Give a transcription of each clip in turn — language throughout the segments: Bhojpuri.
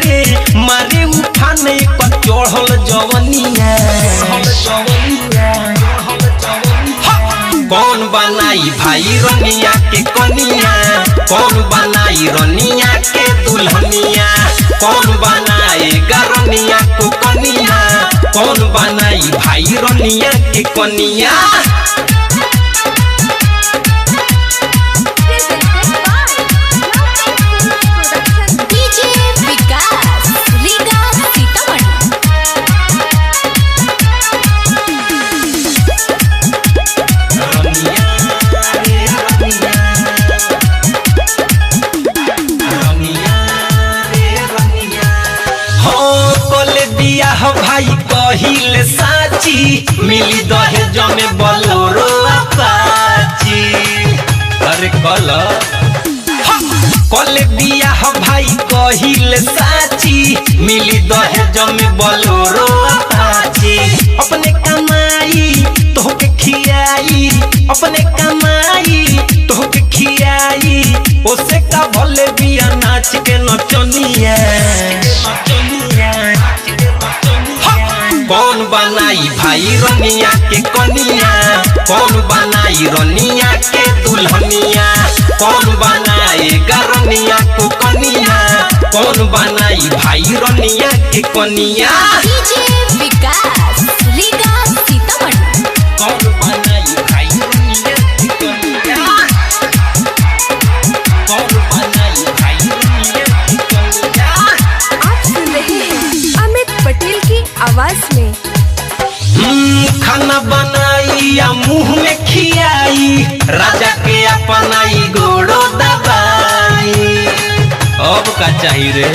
मारे मारे उठाने को चढ़ल जवनिया। कौन बनाई भाई रनिया के कनिया, कौन बनाई रनिया के दुल्हनिया, कौन बनाएगा रनिया को कनिया, कौन बनाई भाई रनिया के कनिया। भाई कहिले साची मिली दहेज में बोलेरो अपाची। अरे कल बियाह भाई कहिले साची मिली दहेज में बोलेरो अपाची। अपने कमाई तोहके खियाई, अपने कमाई तोहके खियाई, ओसे का भले बिया नाच के नचनिया। कौन बनाई भाई रनिया के कनिया, कौन बनाई रनिया के दुल्हनिया, कौन बनाएगा रनिया को कनिया, कौन बनाई भाई रनिया के कनिया। कौन बनाई भाई रनिया के कनिया, कौन बनाई भाई रनिया के कनिया। आप सुन रहे हैं अमित पटेल की आवाज में। खाना बनाई या मुंह में खियाई, राजा के अपनाई गोड़ो दबाई। अब का चाहिए रे।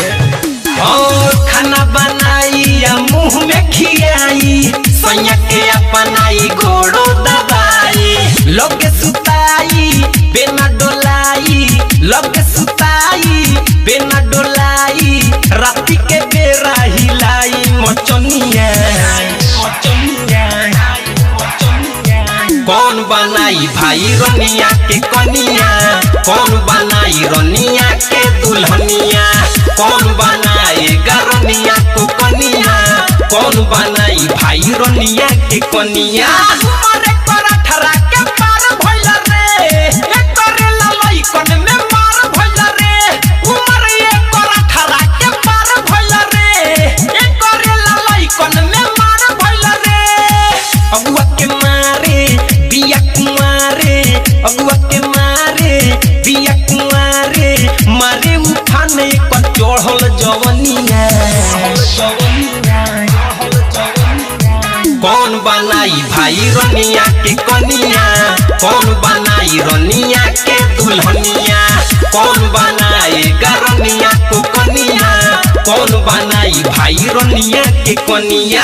खाना बनाई या मुंह में खियाई, सैया के अपनाई गोड़ो दबाई। लगे सुताई बिना डोलाई, लगे सुताई बिना डोलाई, राती के बेरा हिलाई मचनिया। कौन बनाई भाई रनिया के कनिया, कौन बनाई रनिया के दुल्हनिया, कौन बनाएगा रनिया को कनिया, कौन बनाई भाई रनिया के कनिया। अगुआ के मारे बिया कुआरे मारे उठाने को चढ़ल जवनिया। कौन बनाई भाई रनिया के कनिया, कौन बनाई रनिया के दुल्हनिया, कौन बनाएगा रनिया को कनिया, कौन बनाई भाई रनिया के कनिया।